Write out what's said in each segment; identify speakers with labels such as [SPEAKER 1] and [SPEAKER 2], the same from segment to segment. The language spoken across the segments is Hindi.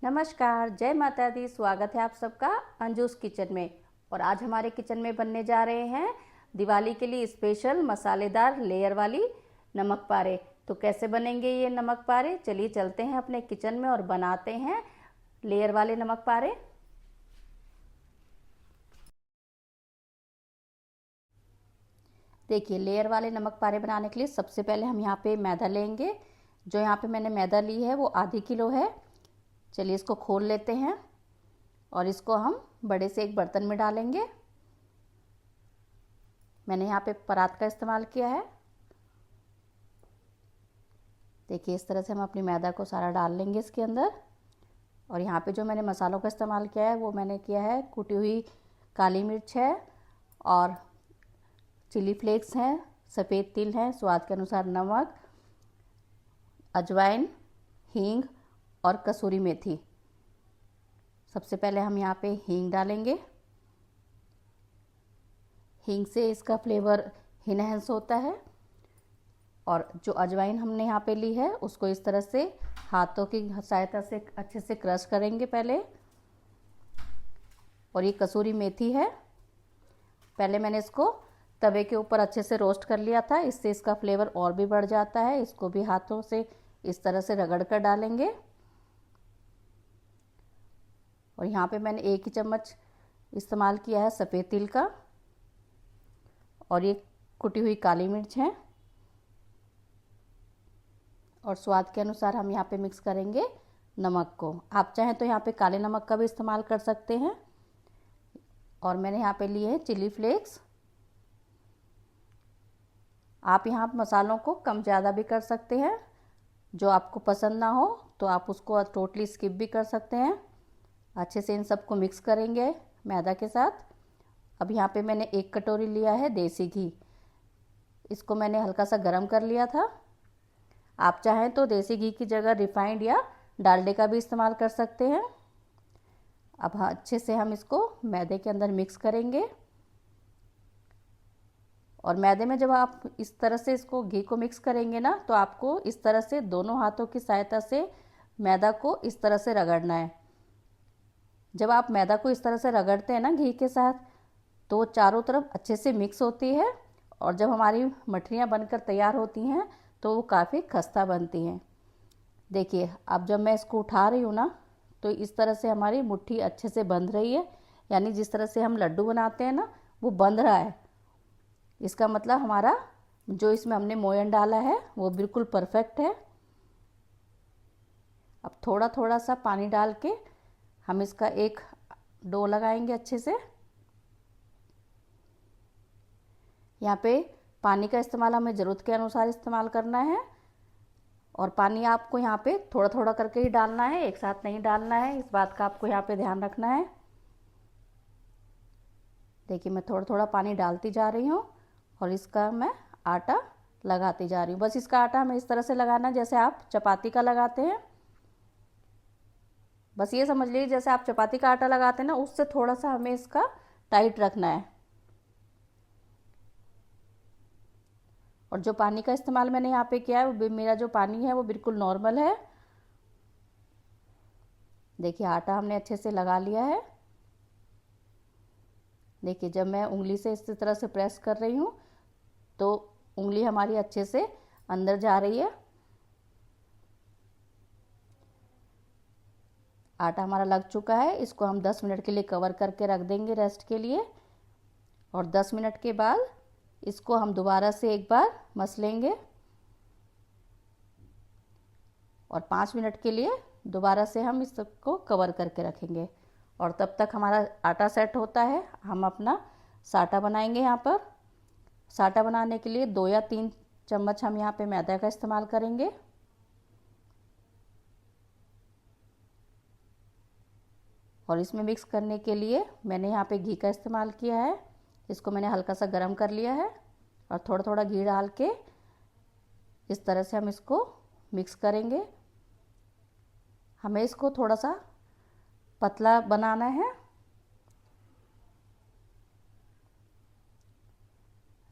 [SPEAKER 1] नमस्कार, जय माता दी। स्वागत है आप सबका अंजूस किचन में। और आज हमारे किचन में बनने जा रहे हैं दिवाली के लिए स्पेशल मसालेदार लेयर वाली नमक पारे। तो कैसे बनेंगे ये नमक पारे, चलिए चलते हैं अपने किचन में और बनाते हैं लेयर वाले नमक पारे। देखिए, लेयर वाले नमक पारे बनाने के लिए सबसे पहले हम यहाँ पे मैदा लेंगे। जो यहाँ पे मैंने मैदा ली है वो आधी किलो है। चलिए इसको खोल लेते हैं और इसको हम बड़े से एक बर्तन में डालेंगे। मैंने यहाँ पे परात का इस्तेमाल किया है। देखिए, इस तरह से हम अपनी मैदा को सारा डाल लेंगे इसके अंदर। और यहाँ पे जो मैंने मसालों का इस्तेमाल किया है वो मैंने किया है, कुटी हुई काली मिर्च है और चिली फ्लेक्स हैं, सफ़ेद तिल हैं, स्वाद के अनुसार नमक, अजवाइन, हींग और कसूरी मेथी। सबसे पहले हम यहाँ पे हींग डालेंगे। हींग से इसका फ्लेवर इनहेंस होता है। और जो अजवाइन हमने यहाँ पे ली है उसको इस तरह से हाथों की सहायता से अच्छे से क्रश करेंगे पहले। और ये कसूरी मेथी है, पहले मैंने इसको तवे के ऊपर अच्छे से रोस्ट कर लिया था, इससे इसका फ्लेवर और भी बढ़ जाता है। इसको भी हाथों से इस तरह से रगड़ कर डालेंगे। और यहाँ पे मैंने 1 ही चम्मच इस्तेमाल किया है सफ़ेद तिल का। और ये कुटी हुई काली मिर्च है। और स्वाद के अनुसार हम यहाँ पे मिक्स करेंगे नमक को। आप चाहें तो यहाँ पे काले नमक का भी इस्तेमाल कर सकते हैं। और मैंने यहाँ पे लिए हैं चिली फ्लेक्स। आप यहाँ मसालों को कम ज़्यादा भी कर सकते हैं, जो आपको पसंद ना हो तो आप उसको टोटली स्किप भी कर सकते हैं। अच्छे से इन सबको मिक्स करेंगे मैदा के साथ। अब यहाँ पे मैंने 1 कटोरी लिया है देसी घी। इसको मैंने हल्का सा गरम कर लिया था। आप चाहें तो देसी घी की जगह रिफाइंड या डालडे का भी इस्तेमाल कर सकते हैं। अब अच्छे से हम इसको मैदे के अंदर मिक्स करेंगे। और मैदे में जब आप इस तरह से इसको घी को मिक्स करेंगे ना, तो आपको इस तरह से दोनों हाथों की सहायता से मैदा को इस तरह से रगड़ना है। जब आप मैदा को इस तरह से रगड़ते हैं ना घी के साथ, तो चारों तरफ अच्छे से मिक्स होती है। और जब हमारी मठरियाँ बनकर तैयार होती हैं तो वो काफ़ी खस्ता बनती हैं। देखिए, अब जब मैं इसको उठा रही हूँ ना, तो इस तरह से हमारी मुट्ठी अच्छे से बंध रही है। यानी जिस तरह से हम लड्डू बनाते हैं ना, वो बंध रहा है। इसका मतलब हमारा जो इसमें हमने मोयन डाला है वो बिल्कुल परफेक्ट है। अब थोड़ा थोड़ा सा पानी डाल के हम इसका एक डो लगाएंगे अच्छे से। यहाँ पे पानी का इस्तेमाल हमें ज़रूरत के अनुसार इस्तेमाल करना है। और पानी आपको यहाँ पे थोड़ा थोड़ा करके ही डालना है, एक साथ नहीं डालना है। इस बात का आपको यहाँ पे ध्यान रखना है। देखिए, मैं थोड़ा थोड़ा पानी डालती जा रही हूँ और इसका मैं आटा लगाती जा रही हूँ। बस इसका आटा हमें इस तरह से लगाना है जैसे आप चपाती का लगाते हैं। बस ये समझ लीजिए जैसे आप चपाती का आटा लगाते हैं ना, उससे थोड़ा सा हमें इसका टाइट रखना है। और जो पानी का इस्तेमाल मैंने यहाँ पे किया है, मेरा जो पानी है वो बिल्कुल नॉर्मल है। देखिए, आटा हमने अच्छे से लगा लिया है। देखिए, जब मैं उंगली से इस तरह से प्रेस कर रही हूँ तो उंगली हमारी अच्छे से अंदर जा रही है। आटा हमारा लग चुका है। इसको हम 10 मिनट के लिए कवर करके रख देंगे रेस्ट के लिए। और 10 मिनट के बाद इसको हम दोबारा से एक बार मस लेंगे। और 5 मिनट के लिए दोबारा से हम इसको कवर करके रखेंगे। और तब तक हमारा आटा सेट होता है, हम अपना साटा बनाएंगे। यहाँ पर साटा बनाने के लिए 2 या 3 चम्मच हम यहाँ पे मैदा का इस्तेमाल करेंगे। और इसमें मिक्स करने के लिए मैंने यहाँ पे घी का इस्तेमाल किया है। इसको मैंने हल्का सा गरम कर लिया है और थोड़ा थोड़ा घी डाल के इस तरह से हम इसको मिक्स करेंगे। हमें इसको थोड़ा सा पतला बनाना है।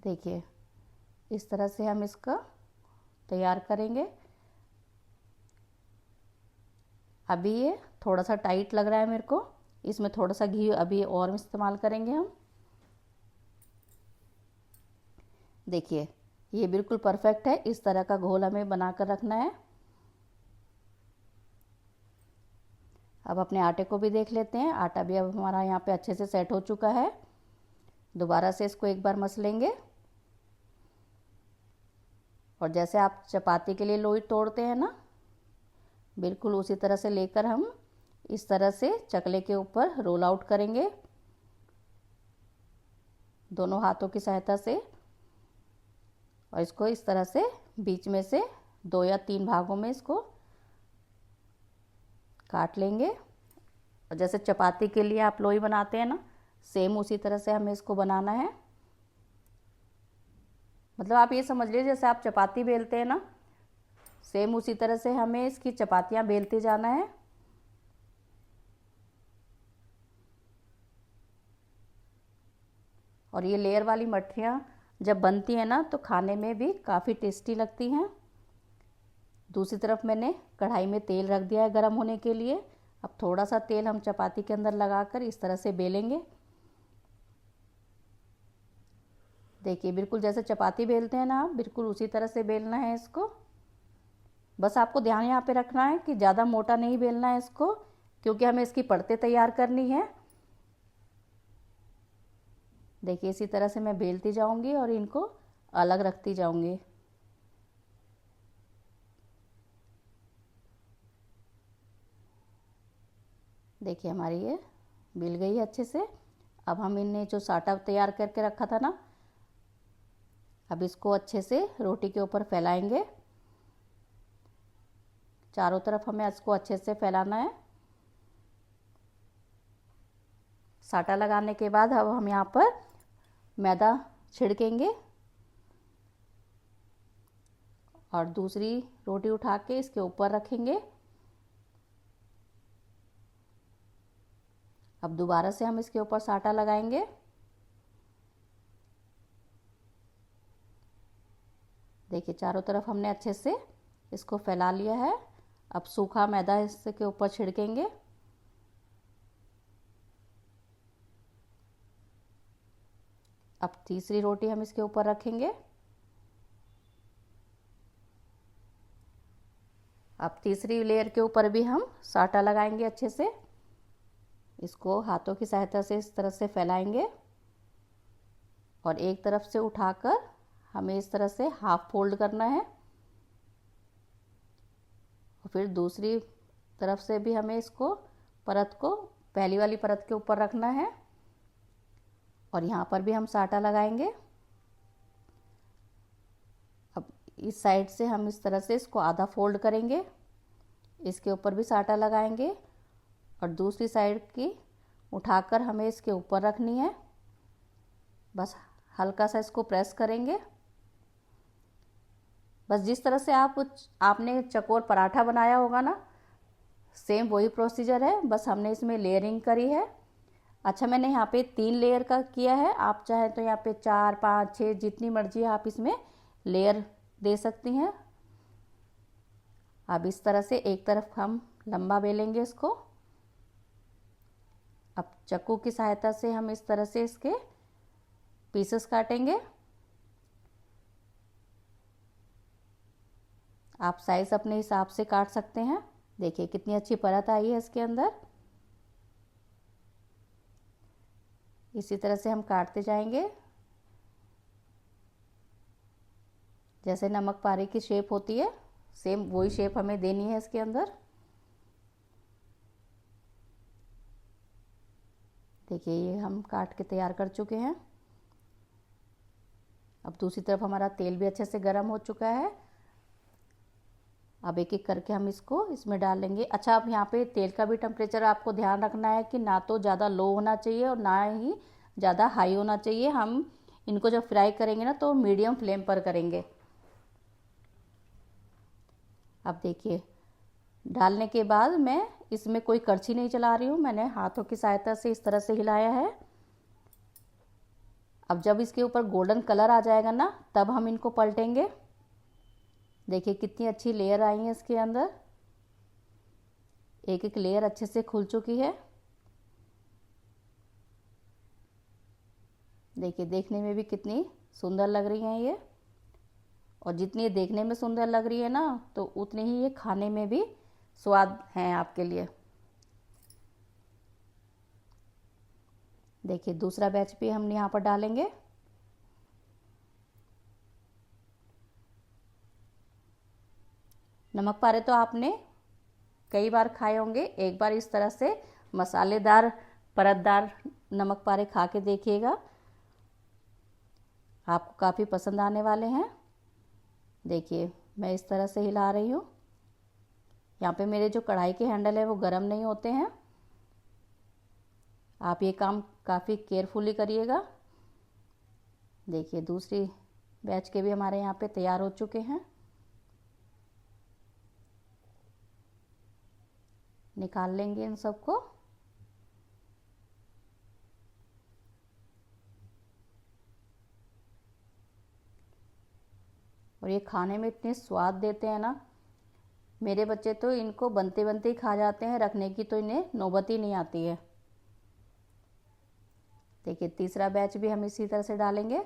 [SPEAKER 1] देखिए, इस तरह से हम इसका तैयार करेंगे। अभी ये थोड़ा सा टाइट लग रहा है मेरे को। इसमें थोड़ा सा घी अभी और इस्तेमाल करेंगे हम। देखिए ये बिल्कुल परफेक्ट है। इस तरह का घोल हमें बना कर रखना है। अब अपने आटे को भी देख लेते हैं। आटा भी अब हमारा यहाँ पे अच्छे से सेट हो चुका है। दोबारा से इसको एक बार मस लेंगे और जैसे आप चपाती के लिए लोई तोड़ते हैं ना, बिल्कुल उसी तरह से लेकर हम इस तरह से चकले के ऊपर रोल आउट करेंगे दोनों हाथों की सहायता से। और इसको इस तरह से बीच में से 2 या 3 भागों में इसको काट लेंगे। और जैसे चपाती के लिए आप लोई बनाते हैं ना, सेम उसी तरह से हमें इसको बनाना है। मतलब आप ये समझ लीजिए जैसे आप चपाती बेलते हैं ना, सेम उसी तरह से हमें इसकी चपातियाँ बेलते जाना है। और ये लेयर वाली मठरियाँ जब बनती हैं ना तो खाने में भी काफ़ी टेस्टी लगती हैं। दूसरी तरफ मैंने कढ़ाई में तेल रख दिया है गर्म होने के लिए। अब थोड़ा सा तेल हम चपाती के अंदर लगाकर इस तरह से बेलेंगे। देखिए बिल्कुल जैसे चपाती बेलते हैं ना आप, बिल्कुल उसी तरह से बेलना है इसको। बस आपको ध्यान यहाँ पे रखना है कि ज़्यादा मोटा नहीं बेलना है इसको, क्योंकि हमें इसकी परतें तैयार करनी है। देखिए इसी तरह से मैं बेलती जाऊंगी और इनको अलग रखती जाऊंगी। देखिए हमारी ये बिल गई है अच्छे से। अब हम इन्हें जो साटा तैयार करके रखा था ना, अब इसको अच्छे से रोटी के ऊपर फैलाएंगे। चारों तरफ हमें इसको अच्छे से फैलाना है। साटा लगाने के बाद अब हम यहाँ पर मैदा छिड़केंगे और दूसरी रोटी उठा के इसके ऊपर रखेंगे। अब दोबारा से हम इसके ऊपर साटा लगाएंगे। देखिए चारों तरफ हमने अच्छे से इसको फैला लिया है। अब सूखा मैदा इसके ऊपर छिड़केंगे। अब तीसरी रोटी हम इसके ऊपर रखेंगे। अब तीसरी लेयर के ऊपर भी हम साटा लगाएंगे अच्छे से। इसको हाथों की सहायता से इस तरह से फैलाएंगे और एक तरफ से उठाकर हमें इस तरह से हाफ फोल्ड करना है। और फिर दूसरी तरफ से भी हमें इसको परत को पहली वाली परत के ऊपर रखना है और यहाँ पर भी हम साटा लगाएंगे। अब इस साइड से हम इस तरह से इसको आधा फोल्ड करेंगे, इसके ऊपर भी साटा लगाएंगे और दूसरी साइड की उठाकर हमें इसके ऊपर रखनी है। बस हल्का सा इसको प्रेस करेंगे। बस जिस तरह से आपने चकोर पराठा बनाया होगा ना, सेम वही प्रोसीजर है, बस हमने इसमें लेयरिंग करी है। अच्छा मैंने यहाँ पे 3 लेयर का किया है, आप चाहे तो यहाँ पे 4, 5, 6 जितनी मर्जी आप इसमें लेयर दे सकती हैं। अब इस तरह से एक तरफ हम लंबा बेलेंगे इसको। अब चाकू की सहायता से हम इस तरह से इसके पीसेस काटेंगे। आप साइज अपने हिसाब से काट सकते हैं। देखिए कितनी अच्छी परत आई है इसके अंदर। इसी तरह से हम काटते जाएंगे। जैसे नमक पारे की शेप होती है, सेम वही शेप हमें देनी है इसके अंदर। देखिए ये हम काट के तैयार कर चुके हैं। अब दूसरी तरफ हमारा तेल भी अच्छे से गर्म हो चुका है। अब एक एक करके हम इसको इसमें डाल लेंगे। अच्छा अब यहाँ पे तेल का भी टेम्परेचर आपको ध्यान रखना है कि ना तो ज़्यादा लो होना चाहिए और ना ही ज़्यादा हाई होना चाहिए। हम इनको जब फ्राई करेंगे ना तो मीडियम फ्लेम पर करेंगे। अब देखिए डालने के बाद मैं इसमें कोई करछी नहीं चला रही हूँ, मैंने हाथों की सहायता से इस तरह से हिलाया है। अब जब इसके ऊपर गोल्डन कलर आ जाएगा ना, तब हम इनको पलटेंगे। देखिए कितनी अच्छी लेयर आई है इसके अंदर। एक एक लेयर अच्छे से खुल चुकी है। देखिए देखने में भी कितनी सुंदर लग रही हैं ये, और जितनी ये देखने में सुंदर लग रही है ना, तो उतनी ही ये खाने में भी स्वाद है आपके लिए। देखिए दूसरा बैच भी हम यहाँ पर डालेंगे। नमक पारे तो आपने कई बार खाए होंगे, एक बार इस तरह से मसालेदार परतदार नमक पारे खा के देखिएगा, आपको काफ़ी पसंद आने वाले हैं। देखिए मैं इस तरह से हिला रही हूँ। यहाँ पे मेरे जो कढ़ाई के हैंडल है वो गर्म नहीं होते हैं, आप ये काम काफ़ी केयरफुली करिएगा। देखिए दूसरी बैच के भी हमारे यहाँ पे तैयार हो चुके हैं। निकाल लेंगे इन सबको। और ये खाने में इतने स्वाद देते हैं ना, मेरे बच्चे तो इनको बनते बनते ही खा जाते हैं, रखने की तो इन्हें नौबत ही नहीं आती है। देखिए तीसरा बैच भी हम इसी तरह से डालेंगे।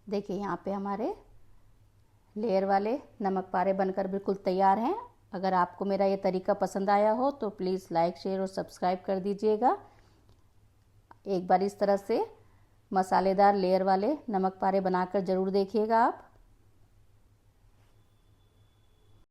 [SPEAKER 1] देखिए यहाँ पे हमारे लेयर वाले नमक पारे बनकर बिल्कुल तैयार हैं। अगर आपको मेरा ये तरीका पसंद आया हो तो प्लीज़ लाइक शेयर और सब्सक्राइब कर दीजिएगा। एक बार इस तरह से मसालेदार लेयर वाले नमक पारे बनाकर ज़रूर देखिएगा आप।